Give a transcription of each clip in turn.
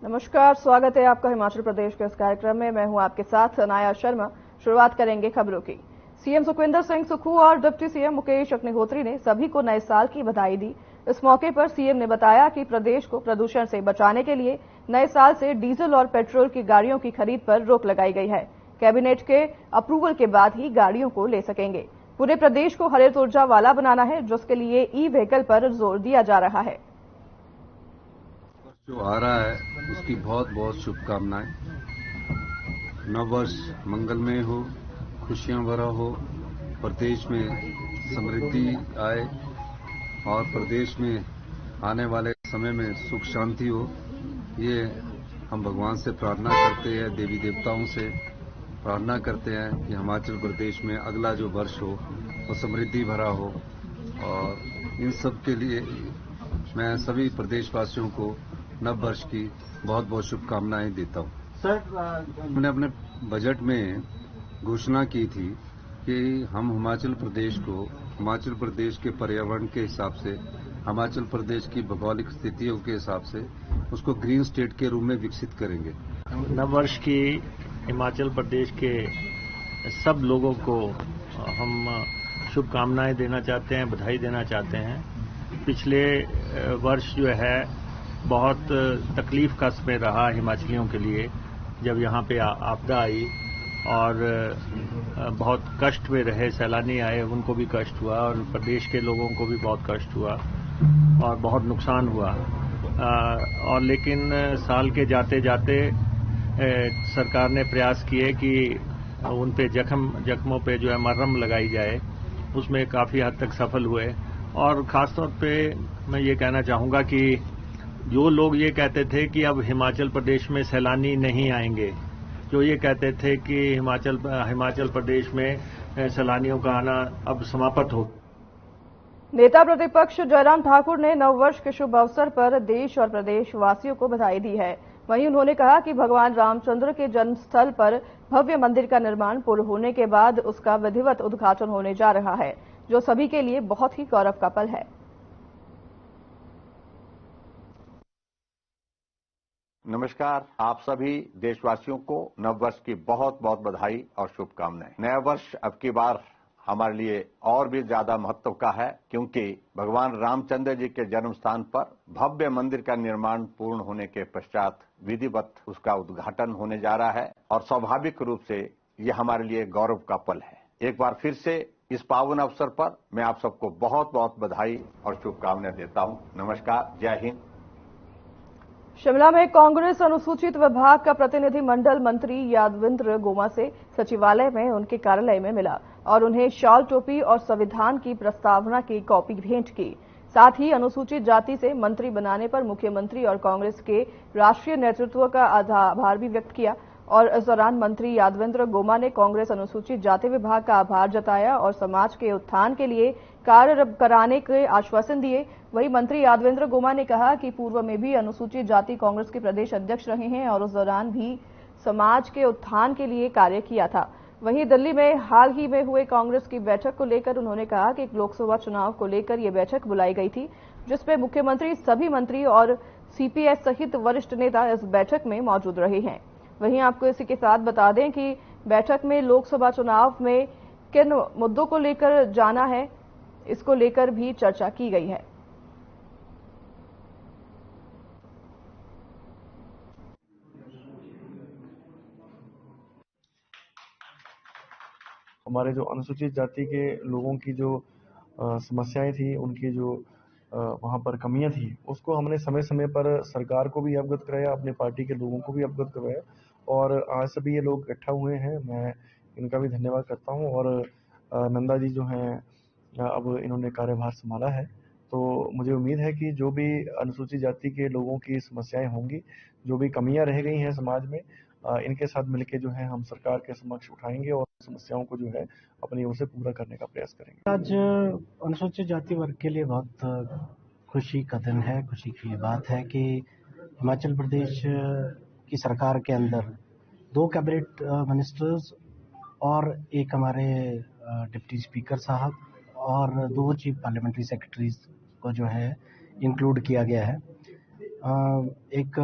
नमस्कार, स्वागत है आपका हिमाचल प्रदेश के इस कार्यक्रम में। मैं हूं आपके साथ अनाया शर्मा। शुरुआत करेंगे खबरों की। सीएम सुखविंदर सिंह सुक्खू और डिप्टी सीएम मुकेश अग्निहोत्री ने सभी को नए साल की बधाई दी। इस मौके पर सीएम ने बताया कि प्रदेश को प्रदूषण से बचाने के लिए नए साल से डीजल और पेट्रोल की गाड़ियों की खरीद पर रोक लगाई गई है। कैबिनेट के अप्रूवल के बाद ही गाड़ियों को ले सकेंगे। पूरे प्रदेश को हरित ऊर्जा वाला बनाना है, जिसके लिए ई व्हीकल पर जोर दिया जा रहा है। जो आ रहा है उसकी बहुत बहुत शुभकामनाएं। नववर्ष मंगलमय हो, खुशियां भरा हो, प्रदेश में समृद्धि आए और प्रदेश में आने वाले समय में सुख शांति हो, ये हम भगवान से प्रार्थना करते हैं, देवी देवताओं से प्रार्थना करते हैं कि हिमाचल प्रदेश में अगला जो वर्ष हो वो समृद्धि भरा हो। और इन सब के लिए मैं सभी प्रदेशवासियों को नव वर्ष की बहुत बहुत शुभकामनाएं देता हूं। सर, हमने अपने बजट में घोषणा की थी कि हम हिमाचल प्रदेश को हिमाचल प्रदेश के पर्यावरण के हिसाब से, हिमाचल प्रदेश की भौगोलिक स्थितियों के हिसाब से उसको ग्रीन स्टेट के रूप में विकसित करेंगे। नव वर्ष की हिमाचल प्रदेश के सब लोगों को हम शुभकामनाएं देना चाहते हैं, बधाई देना चाहते हैं। पिछले वर्ष जो है बहुत तकलीफ का समय रहा हिमाचलियों के लिए, जब यहाँ पे आपदा आई और बहुत कष्ट में रहे। सैलानी आए, उनको भी कष्ट हुआ और प्रदेश के लोगों को भी बहुत कष्ट हुआ और बहुत नुकसान हुआ। और लेकिन साल के जाते जाते सरकार ने प्रयास किए कि उन पे जख्मों पे जो है मरहम लगाई जाए। उसमें काफ़ी हद तक सफल हुए। और ख़ासतौर पे मैं ये कहना चाहूँगा कि जो लोग ये कहते थे कि अब हिमाचल प्रदेश में सैलानी नहीं आएंगे, जो ये कहते थे कि हिमाचल प्रदेश में सैलानियों का आना अब समाप्त हो। नेता प्रतिपक्ष जयराम ठाकुर ने नववर्ष के शुभ अवसर पर देश और प्रदेश वासियों को बधाई दी है। वहीं उन्होंने कहा कि भगवान रामचंद्र के जन्मस्थल पर भव्य मंदिर का निर्माण पूर्ण होने के बाद उसका विधिवत उद्घाटन होने जा रहा है, जो सभी के लिए बहुत ही गौरव का पल है। नमस्कार, आप सभी देशवासियों को नववर्ष की बहुत बहुत बधाई और शुभकामनाएं। नया वर्ष अब की बार हमारे लिए और भी ज्यादा महत्व का है, क्योंकि भगवान रामचंद्र जी के जन्म स्थान पर भव्य मंदिर का निर्माण पूर्ण होने के पश्चात विधिवत उसका उद्घाटन होने जा रहा है और स्वाभाविक रूप से ये हमारे लिए गौरव का पल है। एक बार फिर से इस पावन अवसर पर मैं आप सबको बहुत बहुत बधाई और शुभकामनाएं देता हूं। नमस्कार, जय हिंद। शिमला में कांग्रेस अनुसूचित विभाग का प्रतिनिधि मंडल मंत्री यादवेंद्र गोमा से सचिवालय में उनके कार्यालय में मिला और उन्हें शॉल, टोपी और संविधान की प्रस्तावना की कॉपी भेंट की। साथ ही अनुसूचित जाति से मंत्री बनाने पर मुख्यमंत्री और कांग्रेस के राष्ट्रीय नेतृत्व का आभार भी व्यक्त किया। और इस दौरान मंत्री यादवेंद्र गोमा ने कांग्रेस अनुसूचित जाति विभाग का आभार जताया और समाज के उत्थान के लिए कार्य कराने के आश्वासन दिए। वहीं मंत्री यादवेंद्र गोमा ने कहा कि पूर्व में भी अनुसूचित जाति कांग्रेस के प्रदेश अध्यक्ष रहे हैं और उस दौरान भी समाज के उत्थान के लिए कार्य किया था। वहीं दिल्ली में हाल ही में हुए कांग्रेस की बैठक को लेकर उन्होंने कहा कि लोकसभा चुनाव को लेकर यह बैठक बुलाई गई थी, जिसमें मुख्यमंत्री, सभी मंत्री और सीपीएस सहित वरिष्ठ नेता इस बैठक में मौजूद रहे हैं। वहीं आपको इसी के साथ बता दें कि बैठक में लोकसभा चुनाव में किन मुद्दों को लेकर जाना है, इसको लेकर भी चर्चा की गई है। हमारे जो अनुसूचित जाति के लोगों की जो समस्याएं थी, उनकी जो वहाँ पर कमियां थी, उसको हमने समय समय पर सरकार को भी अवगत कराया, अपने पार्टी के लोगों को भी अवगत करवाया और आज सभी ये लोग इकट्ठा हुए हैं। मैं इनका भी धन्यवाद करता हूँ। और नंदा जी जो हैं, अब इन्होंने कार्यभार संभाला है, तो मुझे उम्मीद है कि जो भी अनुसूचित जाति के लोगों की समस्याएं होंगी, जो भी कमियां रह गई हैं समाज में, इनके साथ मिलके जो है हम सरकार के समक्ष उठाएंगे और समस्याओं को जो है अपनी ओर से पूरा करने का प्रयास करेंगे। आज अनुसूचित जाति वर्ग के लिए बहुत खुशी का दिन है। खुशी की बात है कि हिमाचल प्रदेश की सरकार के अंदर 2 कैबिनेट मिनिस्टर्स और एक हमारे डिप्टी स्पीकर साहब और 2 चीफ पार्लियामेंट्री सेक्रेटरीज को जो है इंक्लूड किया गया है। एक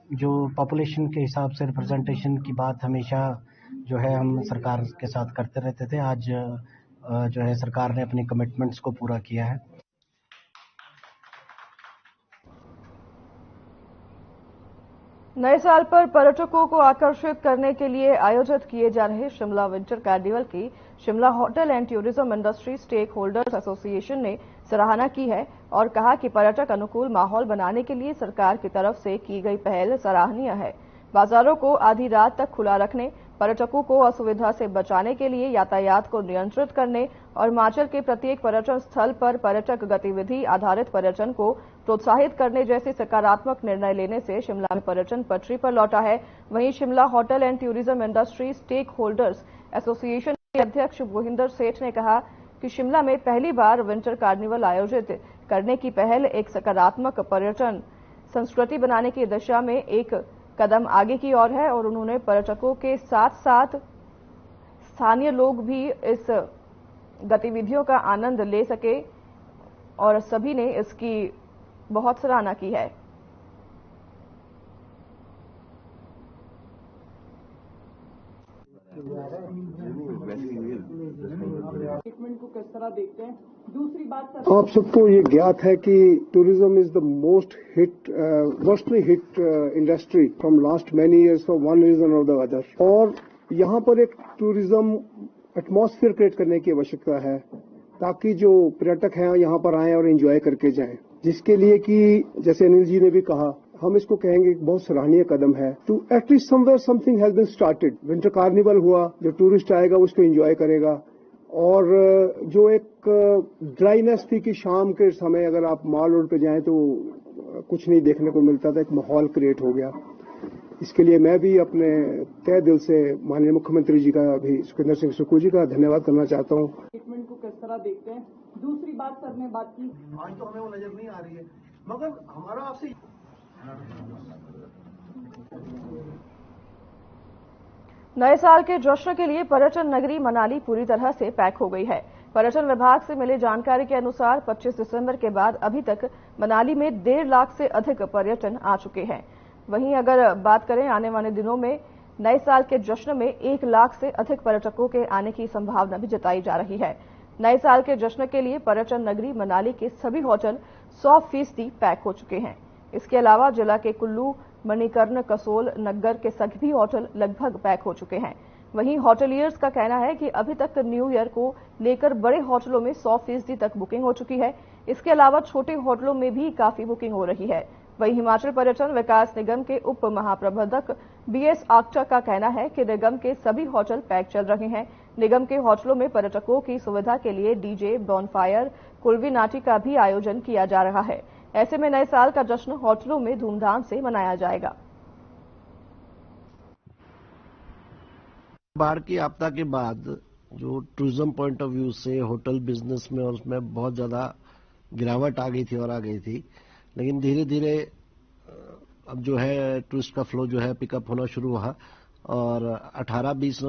जो पॉपुलेशन के हिसाब से रिप्रेजेंटेशन की बात हमेशा जो है हम सरकार के साथ करते रहते थे। आज जो है सरकार ने अपने कमिटमेंट्स को पूरा किया है। नए साल पर पर्यटकों को आकर्षित करने के लिए आयोजित किए जा रहे शिमला विंटर कार्निवल की Shimla hotel and tourism industry stakeholders association ने सराहना की है और कहा कि पर्यटक अनुकूल माहौल बनाने के लिए सरकार की तरफ से की गई पहल सराहनीय है। बाजारों को आधी रात तक खुला रखने, पर्यटकों को असुविधा से बचाने के लिए यातायात को नियंत्रित करने और हिमाचल के प्रत्येक पर्यटन स्थल पर पर्यटक गतिविधि आधारित पर्यटन को प्रोत्साहित करने जैसे सकारात्मक निर्णय लेने से शिमला में पर्यटन पटरी पर लौटा है। वहीं Shimla hotel and tourism industry stakeholders association के अध्यक्ष मोहिंदर सेठ ने कहा कि शिमला में पहली बार विंटर कार्निवल आयोजित करने की पहल एक सकारात्मक पर्यटन संस्कृति बनाने की दिशा में एक कदम आगे की ओर है और उन्होंने पर्यटकों के साथ साथ स्थानीय लोग भी इस गतिविधियों का आनंद ले सके और सभी ने इसकी बहुत सराहना की है। को किस तरह देखते हैं? दूसरी बात आप सबको ये ज्ञात है कि tourism is the mostly hit industry from last many years for one reason और द अदर, और यहाँ पर एक टूरिज्म एटमॉस्फेयर क्रिएट करने की आवश्यकता है ताकि जो पर्यटक हैं यहाँ पर आएं और एंजॉय करके जाएं, जिसके लिए कि जैसे अनिल जी ने भी कहा, हम इसको कहेंगे बहुत सराहनीय कदम है। To at least somewhere something has been started. Winter carnival हुआ, जो टूरिस्ट आएगा उसको एंजॉय करेगा, और जो एक ड्राइनेस थी कि शाम के समय अगर आप मॉल रोड पे जाएं तो कुछ नहीं देखने को मिलता था, एक माहौल क्रिएट हो गया। इसके लिए मैं भी अपने तहे दिल से माननीय मुख्यमंत्री जी का भी, सुखविंदर सिंह सुक्खू जी का धन्यवाद करना चाहता हूँ। ट्रीटमेंट को किस तरह देखते हैं? दूसरी बात सर ने बात की, आज तो हमें वो नजर नहीं आ रही है, मगर हमारा आपसे नए साल के जश्न के लिए पर्यटन नगरी मनाली पूरी तरह से पैक हो गई है। पर्यटन विभाग से मिली जानकारी के अनुसार 25 दिसंबर के बाद अभी तक मनाली में 1.5 लाख से अधिक पर्यटन आ चुके हैं। वहीं अगर बात करें आने वाले दिनों में नए साल के जश्न में 1 लाख से अधिक पर्यटकों के आने की संभावना भी जताई जा रही है। नए साल के जश्न के लिए पर्यटन नगरी मनाली के सभी होटल 100% पैक हो चुके हैं। इसके अलावा जिला के कुल्लू, मणिकर्ण, कसोल, नग्गर के सभी होटल लगभग पैक हो चुके हैं। वहीं होटलियर्स का कहना है कि अभी तक न्यू ईयर को लेकर बड़े होटलों में 100% तक बुकिंग हो चुकी है। इसके अलावा छोटे होटलों में भी काफी बुकिंग हो रही है। वहीं हिमाचल पर्यटन विकास निगम के उप महाप्रबंधक BS आक्टा का कहना है कि निगम के सभी होटल पैक चल रहे हैं। निगम के होटलों में पर्यटकों की सुविधा के लिए डीजे, बॉनफायर, कुल्वी नाटी का भी आयोजन किया जा रहा है। ऐसे में नए साल का जश्न होटलों में धूमधाम से मनाया जाएगा। बाढ़ की आपदा के बाद जो टूरिज्म पॉइंट ऑफ व्यू से होटल बिजनेस में और उसमें बहुत ज्यादा गिरावट आ गई थी और आ गई थी, लेकिन धीरे धीरे अब जो है टूरिस्ट का फ्लो जो है पिकअप होना शुरू हुआ और 18-20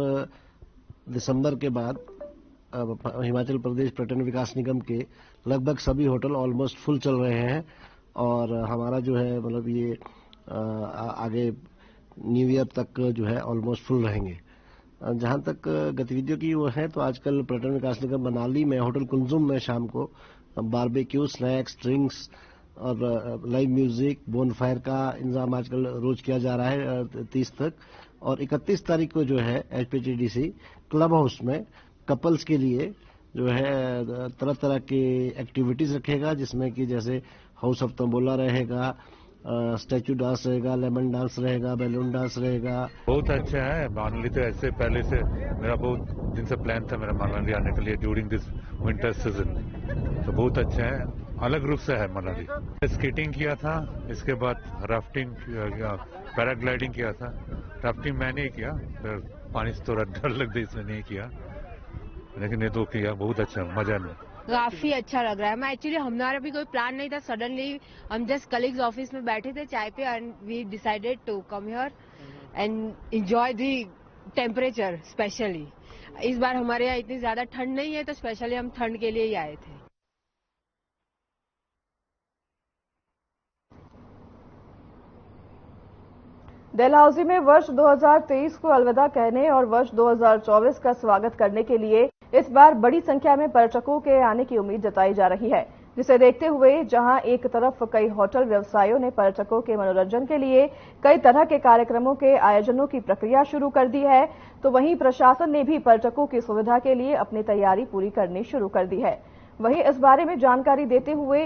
दिसंबर के बाद हिमाचल प्रदेश पर्यटन विकास निगम के लगभग सभी होटल ऑलमोस्ट फुल चल रहे हैं और हमारा जो है मतलब ये आगे न्यू ईयर तक जो है ऑलमोस्ट फुल रहेंगे। जहां तक गतिविधियों की वो है तो आजकल पर्यटन विकास निगम मनाली में होटल कुंजुम में शाम को बारबेक्यू, स्नैक्स, ड्रिंक्स और लाइव म्यूजिक, बोनफायर का इंतजाम आजकल रोज किया जा रहा है 30 तक। और 31 तारीख को जो है HPTDC क्लब हाउस में कपल्स के लिए जो है तरह तरह के एक्टिविटीज रखेगा, जिसमें कि जैसे हाउस ऑफ तंबोला रहेगा, स्टैचू डांस रहेगा, लेमन डांस रहेगा, बैलून डांस रहेगा। बहुत अच्छा है मनाली। तो ऐसे पहले से मेरा बहुत दिन से प्लान था मेरा मनाली आने के लिए ड्यूरिंग दिस विंटर सीजन, तो बहुत अच्छा है, अलग रूप से है मनाली। स्केटिंग किया था, इसके बाद राफ्टिंग किया, पैराग्लाइडिंग किया था। राफ्टिंग मैंने ही किया, फिर पानी से थोड़ा डर लग गया इसलिए नहीं किया, लेकिन ये तो किया, बहुत अच्छा मजा में। काफी अच्छा लग रहा है। मैं एक्चुअली हमारा भी कोई प्लान नहीं था, सडनली हम जस्ट कलीग्स ऑफिस में बैठे थे चाय पे and we decided to come here and enjoy the temperature. Specially इस बार हमारे यहाँ इतनी ज्यादा ठंड नहीं है तो स्पेशली हम ठंड के लिए ही आए थे। डलहौजी में वर्ष 2023 को अलविदा कहने और वर्ष 2024 का स्वागत करने के लिए इस बार बड़ी संख्या में पर्यटकों के आने की उम्मीद जताई जा रही है, जिसे देखते हुए जहां एक तरफ कई होटल व्यवसायियों ने पर्यटकों के मनोरंजन के लिए कई तरह के कार्यक्रमों के आयोजनों की प्रक्रिया शुरू कर दी है, तो वहीं प्रशासन ने भी पर्यटकों की सुविधा के लिए अपनी तैयारी पूरी करनी शुरू कर दी है। वहीं इस बारे में जानकारी देते हुए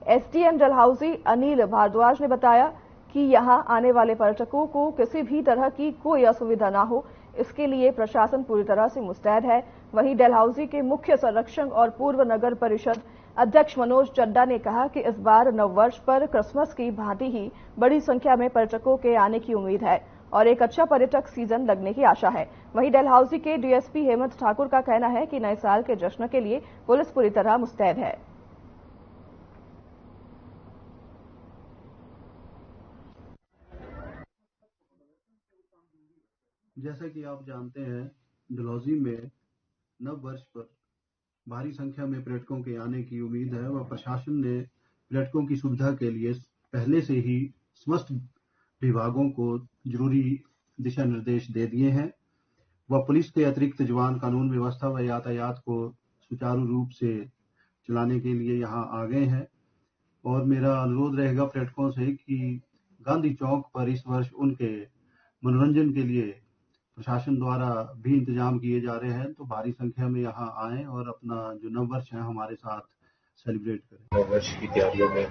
एसडीएम डलहौजी अनिल भारद्वाज ने बताया कि यहां आने वाले पर्यटकों को किसी भी तरह की कोई असुविधा न हो, इसके लिए प्रशासन पूरी तरह से मुस्तैद है। वहीं डलहौजी के मुख्य संरक्षक और पूर्व नगर परिषद अध्यक्ष मनोज चड्डा ने कहा कि इस बार नववर्ष पर क्रिसमस की भांति ही बड़ी संख्या में पर्यटकों के आने की उम्मीद है और एक अच्छा पर्यटक सीजन लगने की आशा है। वहीं डलहौजी के डीएसपी हेमंत ठाकुर का कहना है कि नए साल के जश्न के लिए पुलिस पूरी तरह मुस्तैद है। जैसा कि आप जानते हैं, डलहौजी में नव वर्ष पर भारी संख्या में पर्यटकों के आने की उम्मीद है व प्रशासन ने पर्यटकों की सुविधा के लिए पहले से ही समस्त विभागों को जरूरी दिशा निर्देश दे दिए हैं व पुलिस के अतिरिक्त जवान कानून व्यवस्था व यातायात को सुचारू रूप से चलाने के लिए यहां आ गए हैं। और मेरा अनुरोध रहेगा पर्यटकों से कि गांधी चौक पर इस वर्ष उनके मनोरंजन के लिए प्रशासन द्वारा भी इंतजाम किए जा रहे हैं, तो भारी संख्या में यहाँ आएं और अपना जो नव वर्ष है हमारे साथ सेलिब्रेट करें। नव वर्ष की तैयारियों में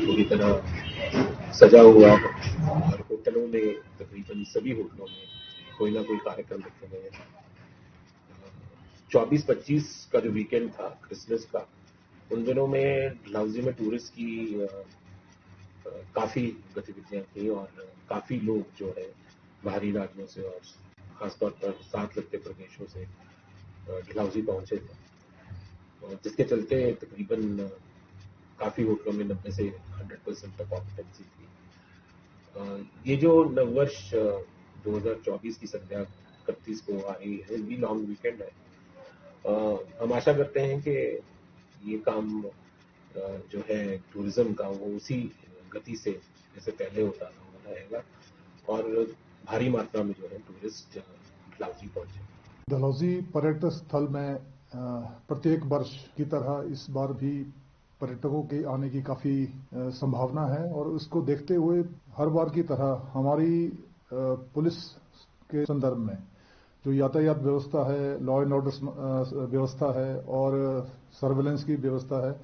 पूरी तरह सजा हुआ और होटलों में तकरीबन सभी होटलों में कोई ना कोई कार्यक्रम रखे गए हैं। 24-25 का जो वीकेंड था क्रिसमस का, उन दिनों में डलहौजी में टूरिस्ट की काफी गतिविधियां थी और काफी लोग जो है बाहरी राज्यों से और खासतौर पर साथ लगते प्रदेशों से डलहौजी पहुंचे थे, जिसके चलते तकरीबन काफी होटलों में 90 से 100% तक ऑक्यूपेंसी थी। ये जो नववर्ष 2024 की संध्या 31 को आ रही है, भी लॉन्ग वीकेंड है। हम आशा करते हैं कि ये काम जो है टूरिज्म का वो उसी गति से जैसे पहले होता रहेगा और भारी मात्रा में जो है टूरिस्ट डलहौजी पहुंचे। डलहौजी पर्यटक स्थल में प्रत्येक वर्ष की तरह इस बार भी पर्यटकों के आने की काफी संभावना है और उसको देखते हुए हर बार की तरह हमारी पुलिस के संदर्भ में जो यातायात व्यवस्था है, लॉ एंड ऑर्डर व्यवस्था है और सर्वेलेंस की व्यवस्था है,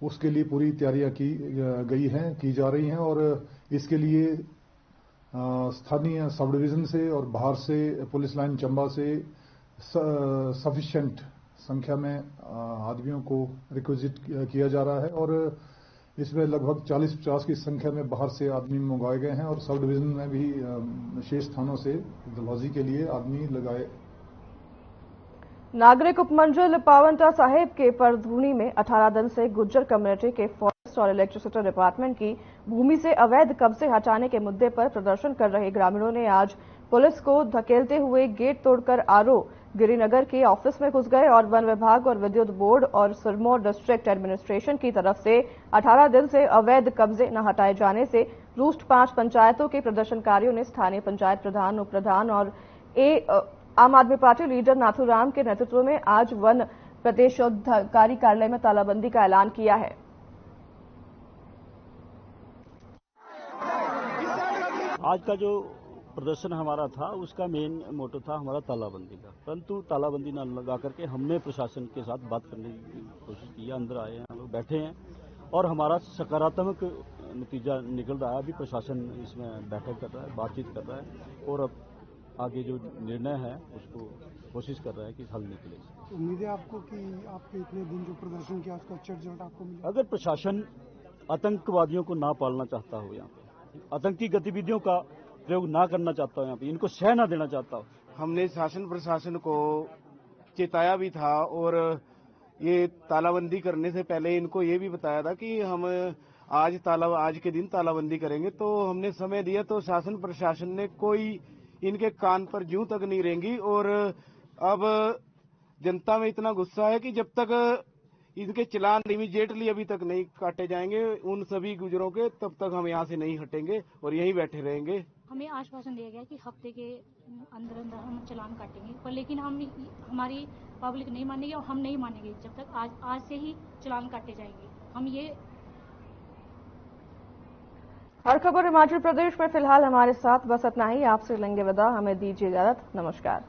उसके लिए पूरी तैयारियां की जा रही हैं और इसके लिए स्थानीय सब डिवीजन से और बाहर से पुलिस लाइन चंबा से सफिशिएंट संख्या में आदमियों को रिक्विजिट किया जा रहा है और इसमें लगभग 40-50 की संख्या में बाहर से आदमी मंगवाए गए हैं और सब डिवीजन में भी शेष स्थानों से डलहौजी के लिए आदमी लगाए। नागरिक उपमंडल पावंटा साहिब के परधूनी में 18 दिन से गुज्जर कम्युनिटी के फॉरेस्ट और इलेक्ट्रिसिटी डिपार्टमेंट की भूमि से अवैध कब्जे हटाने के मुद्दे पर प्रदर्शन कर रहे ग्रामीणों ने आज पुलिस को धकेलते हुए गेट तोड़कर आरओ गिरिनगर के ऑफिस में घुस गए और वन विभाग और विद्युत बोर्ड और सिरमौर डिस्ट्रिक्ट एडमिनिस्ट्रेशन की तरफ से 18 दिन से अवैध कब्जे न हटाए जाने से रूस्ट 5 पंचायतों के प्रदर्शनकारियों ने स्थानीय पंचायत प्रधान, उप प्रधान और आम आदमी पार्टी लीडर नाथूराम के नेतृत्व में आज वन प्रदेशाधिकारी कार्यालय में तालाबंदी का ऐलान किया है। आज का जो प्रदर्शन हमारा था उसका मेन मोटो था हमारा तालाबंदी का, परंतु तालाबंदी न लगा करके हमने प्रशासन के साथ बात करने की कोशिश की। अंदर आए हैं, लोग बैठे हैं और हमारा सकारात्मक नतीजा निकल रहा है। अभी प्रशासन इसमें बैठक कर रहा है, बातचीत कर रहा है और अब आगे जो निर्णय है उसको कोशिश कर रहा है कि हल निकले। उम्मीद है आपको कि आपके इतने दिन जो प्रदर्शन किया उसका अच्छा रिजल्ट आपको मिले? अगर प्रशासन आतंकवादियों को ना पालना चाहता हो, यहाँ पे आतंकी गतिविधियों का प्रयोग ना करना चाहता हो, यहाँ पे इनको सह ना देना चाहता हो, हमने शासन प्रशासन को चेताया भी था और ये तालाबंदी करने से पहले इनको ये भी बताया था कि हम आज के दिन तालाबंदी करेंगे। तो हमने समय दिया तो शासन प्रशासन ने कोई इनके कान पर जूं तक नहीं रेंगी और अब जनता में इतना गुस्सा है कि जब तक इनके चालान इमीडिएटली अभी तक नहीं काटे जाएंगे उन सभी गुजरों के, तब तक हम यहाँ से नहीं हटेंगे और यहीं बैठे रहेंगे। हमें आश्वासन दिया गया कि हफ्ते के अंदर अंदर हम चालान काटेंगे, पर लेकिन हमारी पब्लिक नहीं मानेगी और हम नहीं मानेंगे जब तक आज से ही चालान काटे जाएंगे। हम ये हर खबर हिमाचल प्रदेश में फिलहाल हमारे साथ बस इतना ही। आपसे लेंगे विदा, हमें दीजिए इजाजत। नमस्कार।